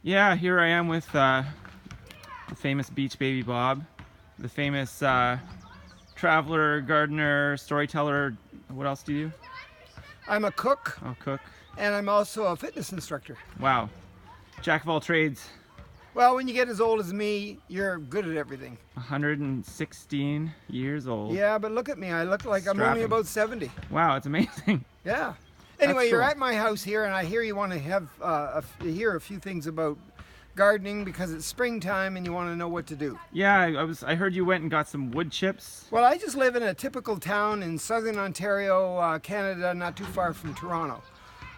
Yeah, here I am with the famous Beach Baby Bob, the famous traveler, gardener, storyteller. What else do you do? I'm a cook, Oh, cook. and I'm also a fitness instructor. Wow. Jack of all trades. Well, when you get as old as me, you're good at everything. 116 years old. Yeah, but look at me. I look like I'm only Strapping. about 70. Wow, it's amazing. Yeah. Anyway, That's you're cool. at my house here, and I hear you want to have hear a few things about gardening because it's springtime and you want to know what to do. Yeah, I heard you went and got some wood chips. Well, I just live in a typical town in southern Ontario, Canada, not too far from Toronto.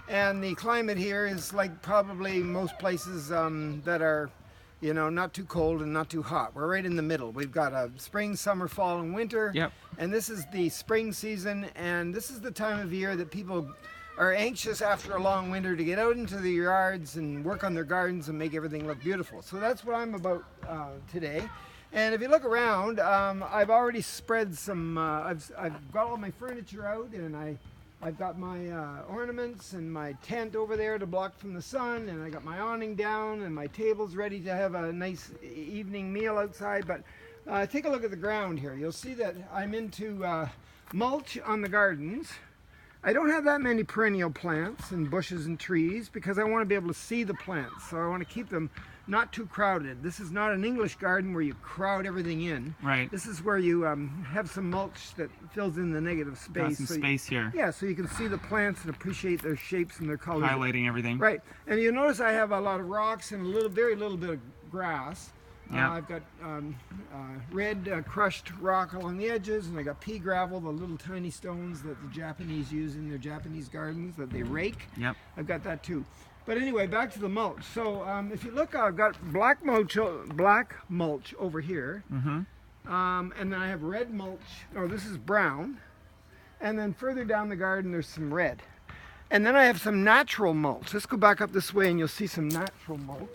And the climate here is like probably most places that are, you know, not too cold and not too hot. We're right in the middle. We've got a spring, summer, fall, and winter. Yep. And this is the spring season, and this is the time of year that people are anxious after a long winter to get out into the yards and work on their gardens and make everything look beautiful. So that's what I'm about today. And if you look around, I've already spread some, I've got all my furniture out, and I've got my ornaments and my tent over there to block from the sun, and I got my awning down and my table's ready to have a nice evening meal outside. But take a look at the ground here. You'll see that I'm into mulch on the gardens. I don't have that many perennial plants and bushes and trees because I want to be able to see the plants. So I want to keep them not too crowded. This is not an English garden where you crowd everything in. Right. This is where you have some mulch that fills in the negative space. Got some space here. Yeah, so you can see the plants and appreciate their shapes and their colors. Highlighting everything. Right, and you'll notice I have a lot of rocks and very little bit of grass. Yeah. I've got red crushed rock along the edges, and I got pea gravel, the little tiny stones that the Japanese use in their Japanese gardens that they rake. Yep. I've got that too. But anyway, back to the mulch. So if you look, I've got black mulch over here, Mm-hmm. and then I have red mulch. Oh, this is brown, and then further down the garden there's some red, and then I have some natural mulch. Let's go back up this way, and you'll see some natural mulch,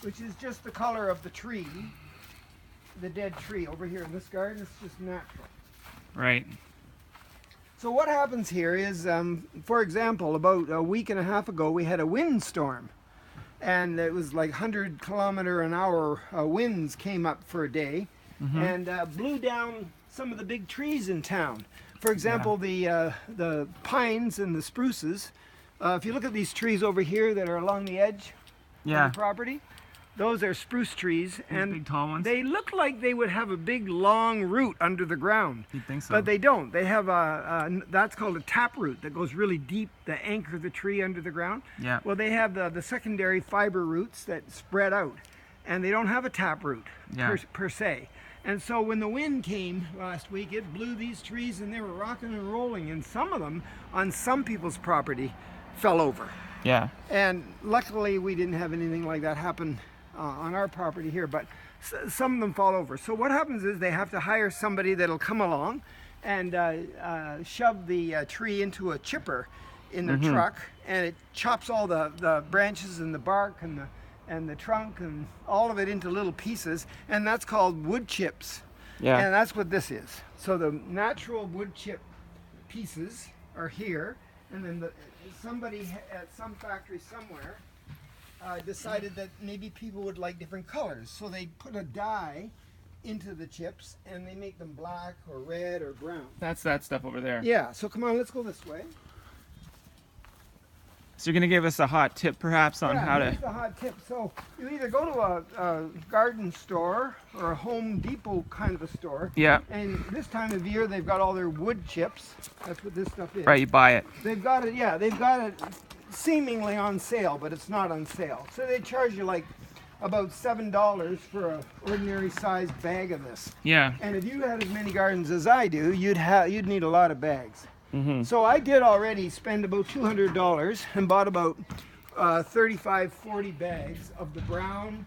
which is just the color of the tree, the dead tree over here in this garden. It's just natural. Right. So what happens here is, for example, about a week and a half ago, we had a windstorm, and it was like 100-kilometer-an-hour winds came up for a day, and blew down some of the big trees in town. For example, the pines and the spruces. If you look at these trees over here that are along the edge Yeah. of the property, those are spruce trees, and big tall ones. they look like they would have a big long root under the ground. You'd think so. But they don't. They have that's called a tap root that goes really deep to anchor the tree under the ground. Yeah. Well, they have the secondary fiber roots that spread out, and they don't have a tap root Yeah. per se. And so when the wind came last week, it blew these trees, and they were rocking and rolling, and some of them on some people's property fell over. Yeah. And luckily we didn't have anything like that happen on our property here, but some of them fall over. So what happens is they have to hire somebody that'll come along and shove the tree into a chipper in their truck, and it chops all the branches and the bark and the trunk and all of it into little pieces, and that's called wood chips. Yeah. And that's what this is. So the natural wood chip pieces are here, and then somebody at some factory somewhere decided that maybe people would like different colors, so they put a dye into the chips and they make them black or red or brown. That's that stuff over there. Yeah, so come on, let's go this way. So you're gonna give us a hot tip, perhaps, on how here's to. the hot tip. So you either go to a garden store or a Home Depot kind of a store, Yeah. and this time of year they've got all their wood chips. That's what this stuff is. Right. You buy it. They've got it, yeah, they've got it seemingly on sale, but it's not on sale. So they charge you like about $7 for an ordinary sized bag of this. Yeah. And if you had as many gardens as I do, you'd need a lot of bags. Mm-hmm. So I did already spend about $200 and bought about 35, 40 bags of the brown,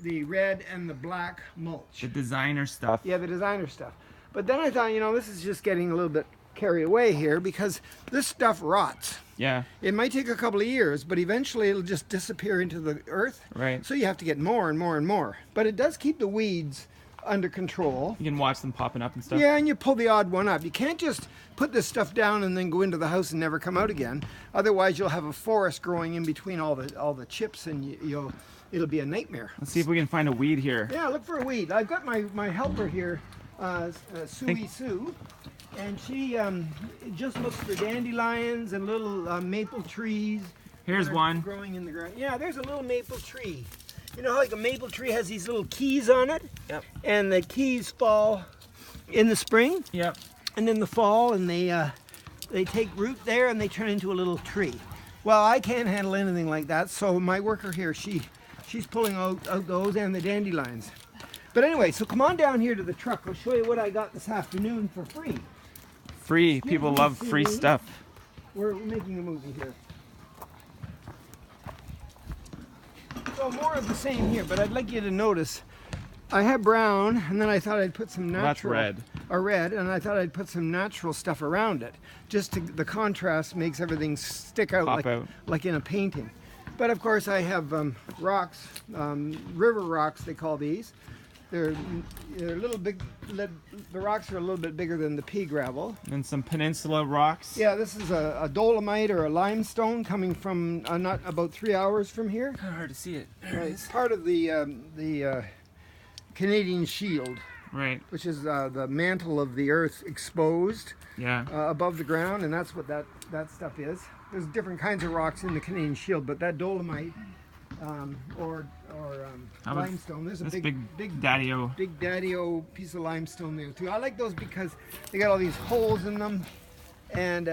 the red, and the black mulch. The designer stuff. Yeah, the designer stuff. But then I thought, you know, this is just getting a little bit carried away here because this stuff rots. Yeah. It might take a couple of years, but eventually it'll just disappear into the earth. Right. So you have to get more and more and more. But it does keep the weeds under control. You can watch them popping up and stuff. Yeah, and you pull the odd one up. You can't just put this stuff down and then go into the house and never come out again. Otherwise, you'll have a forest growing in between all the chips, and it'll be a nightmare. Let's see if we can find a weed here. Yeah, look for a weed. I've got my helper here, Sue, and she just looks for dandelions and little maple trees. Here's that are one. growing in the ground. Yeah, there's a little maple tree. You know how like a maple tree has these little keys on it? Yep. And the keys fall in the spring Yep. and in the fall, and they take root there and they turn into a little tree. Well, I can't handle anything like that, so my worker here, she's pulling out those and the dandelions. But anyway, so come on down here to the truck. I'll show you what I got this afternoon for free. Free. People love free stuff. We're making a movie here. So more of the same here, but I'd like you to notice I have brown, and then I thought I'd put some natural. Well, that's red. Or red, and I thought I'd put some natural stuff around it. The contrast makes everything stick out Pop out. like in a painting. But of course I have rocks, river rocks they call these. They're a little big. The rocks are a little bit bigger than the pea gravel. And some peninsula rocks. Yeah, this is a dolomite or a limestone coming from not about 3 hours from here. Kind of hard to see it. It's part of the Canadian Shield, Right. which is the mantle of the earth exposed Yeah. above the ground, and that's what that stuff is. There's different kinds of rocks in the Canadian Shield, but that dolomite or How about limestone, there's a This big daddy-o. big daddy-o piece of limestone there too. I like those because they got all these holes in them, and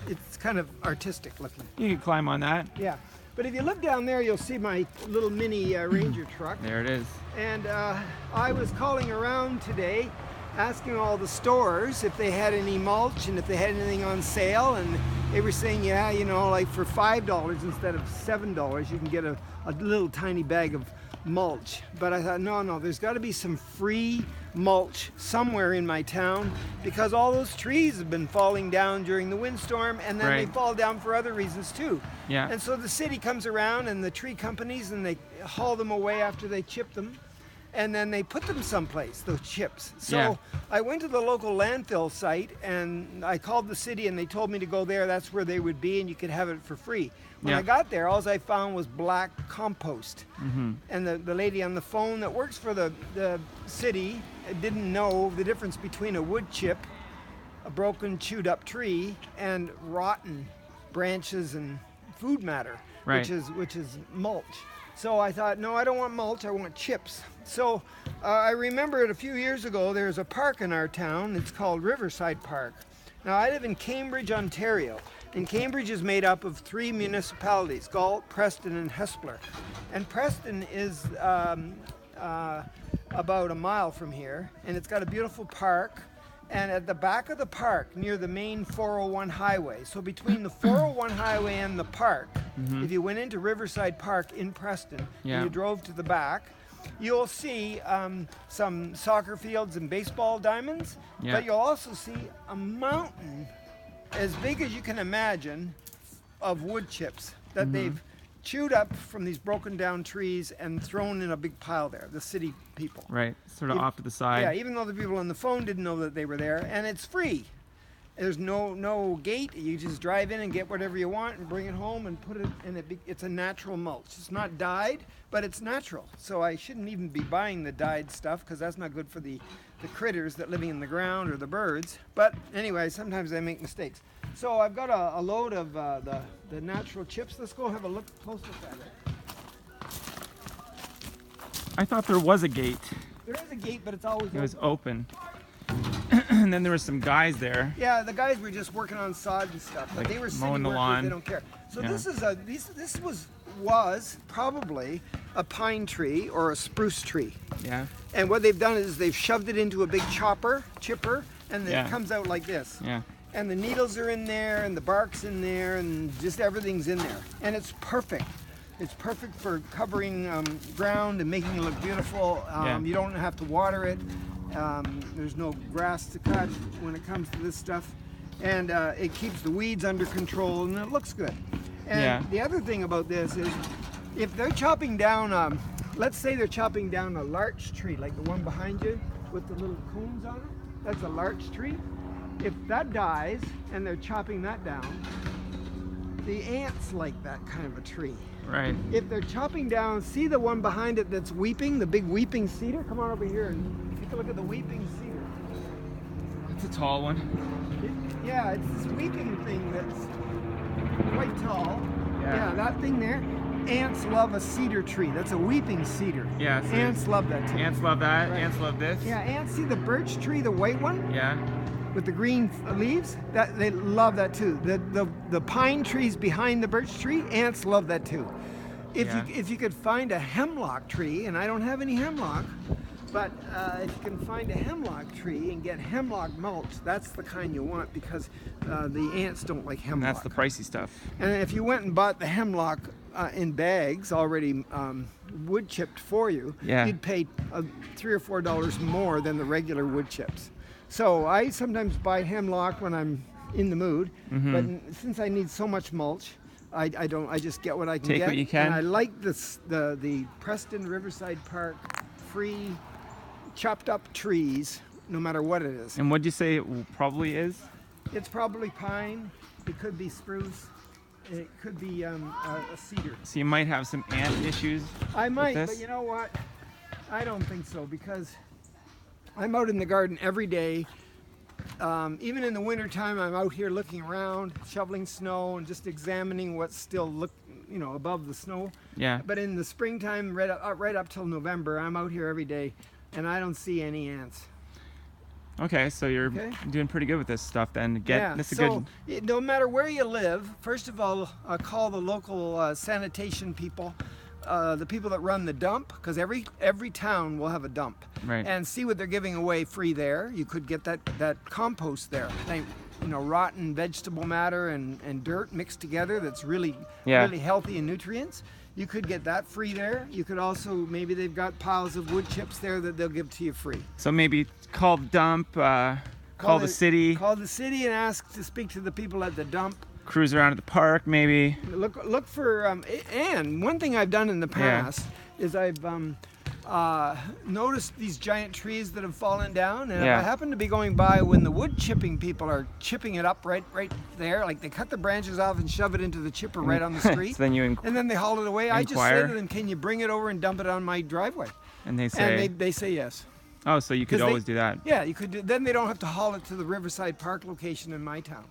it's kind of artistic looking. You can climb on that. Yeah, but if you look down there, you'll see my little mini Ranger truck. There it is. And I was calling around today, asking all the stores if they had any mulch and if they had anything on sale, and they were saying, yeah, you know, like for $5 instead of $7, you can get a little tiny bag of mulch. But I thought, no, there's got to be some free mulch somewhere in my town, because all those trees have been falling down during the windstorm, and then they Right. fall down for other reasons too. Yeah. And so the city comes around and the tree companies, and they haul them away after they chip them, and then they put them someplace, those chips. So Yeah. I went to the local landfill site and I called the city, and they told me to go there. That's where they would be, and you could have it for free. When Yeah. I got there, all I found was black compost. Mm-hmm. And the lady on the phone that works for the city didn't know the difference between a wood chip, a broken, chewed up tree, and rotten branches and food matter, Right. which is mulch. So I thought, no, I don't want mulch, I want chips. So I remembered a few years ago, there's a park in our town. It's called Riverside Park. Now, I live in Cambridge, Ontario, and Cambridge is made up of 3 municipalities, Galt, Preston, and Hespeler. And Preston is about a mile from here, and it's got a beautiful park. And at the back of the park, near the main 401 highway, so between the 401 highway and the park, if you went into Riverside Park in Preston, Yeah. and you drove to the back, you'll see some soccer fields and baseball diamonds, Yeah. but you'll also see a mountain as big as you can imagine of wood chips that they've chewed up from these broken down trees and thrown in a big pile there, the city people. Right. Sort of Even- off to the side. Yeah, even though the people on the phone didn't know that they were there, and it's free. There's no gate. You just drive in and get whatever you want and bring it home and put it in it's a natural mulch. It's not dyed, but it's natural. So I shouldn't even be buying the dyed stuff, because that's not good for the critters that living in the ground or the birds. But anyway, sometimes I make mistakes. So I've got a load of the natural chips. Let's go have a close look at it. I thought there was a gate. There is a gate, but it's always It was open. open. And then there were some guys there. Yeah, the guys were just working on sod and stuff, but Like they were city mowing the workers, lawn. they don't care. So Yeah. this was probably a pine tree or a spruce tree. Yeah. And what they've done is they've shoved it into a big chipper, and Yeah. it comes out like this. Yeah. And the needles are in there, and the bark's in there, and just everything's in there. And it's perfect. It's perfect for covering ground and making it look beautiful. Yeah. You don't have to water it. There's no grass to cut when it comes to this stuff. And it keeps the weeds under control, and it looks good. And Yeah. the other thing about this is, if they're chopping down let's say they're chopping down a larch tree, like the one behind you with the little cones on it. That's a larch tree. If that dies and they're chopping that down, the ants like that kind of a tree. Right. If they're chopping down, see the one behind it that's weeping, the big weeping cedar? Come on over here and take a look at the weeping cedar. It's a tall one. Yeah, it's this weeping thing that's quite tall. Yeah. Yeah, that thing there. Ants love a cedar tree. That's a weeping cedar. Yeah. So Ants love that too. ants love that. Right. Ants love this. Yeah, ants see the birch tree, the white one Yeah. with the green leaves. That they love that too. The pine trees behind the birch tree, ants love that too. If you could find a hemlock tree, and I don't have any hemlock, but if you can find a hemlock tree and get hemlock mulch, that's the kind you want because the ants don't like And hemlock. that's the pricey stuff. And if you went and bought the hemlock in bags already wood chipped for you, Yeah. you'd pay $3 or $4 more than the regular wood chips. So I sometimes buy hemlock when I'm in the mood, but since I need so much mulch, I don't. I just get what I can Take get. what you can. And I like the Preston Riverside Park free chopped up trees, no matter what it is. And what'd you say it probably is? It's probably pine. It could be spruce. It could be a cedar. So you might have some ant issues. I might, this? but you know what? I don't think so because I'm out in the garden every day. Even in the wintertime, I'm out here looking around, shoveling snow, and just examining what's still above the snow. Yeah. But in the springtime, right up till November, I'm out here every day, and I don't see any ants. Okay, so you're doing pretty good with this stuff then. This is a good. No matter where you live, first of all, call the local sanitation people, the people that run the dump, because every town will have a dump. Right. And see what they're giving away free there. You could get that compost there. Rotten vegetable matter and dirt mixed together that's really healthy in nutrients. You could get that free there. You could also, maybe they've got piles of wood chips there that they'll give to you free. So maybe call the dump, call the city. Call the city and ask to speak to the people at the dump. Cruise around at the park, maybe. Look for, and one thing I've done in the past is I've noticed these giant trees that have fallen down, and if I happen to be going by when the wood chipping people are chipping it up right there, like they cut the branches off and shove it into the chipper right on the street, So then you and then they haul it away, I just say to them, can you bring it over and dump it on my driveway? And they say, and they say yes. Oh, so you could always do that. Yeah, you could. Then they don't have to haul it to the Riverside Park location in my town.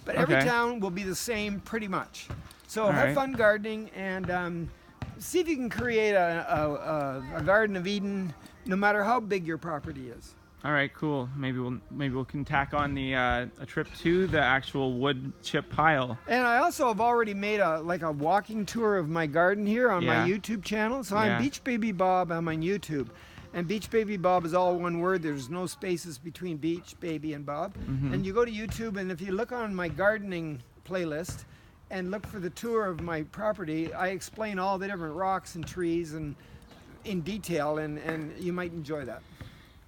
But every town will be the same pretty much. So have fun gardening and see if you can create a Garden of Eden, no matter how big your property is. All right, cool. Maybe we can tack on the a trip to the actual wood chip pile. And I also have already made a walking tour of my garden here on my YouTube channel. So I'm Beach Baby Bob. I'm on YouTube. And Beach Baby Bob is all one word. There's no spaces between Beach, Baby, and Bob. And you go to YouTube, and if you look on my gardening playlist and look for the tour of my property, I explain all the different rocks and trees and in detail, and you might enjoy that.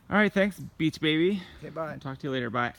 All right, thanks, Beach Baby. Okay, bye. I'll talk to you later. Bye.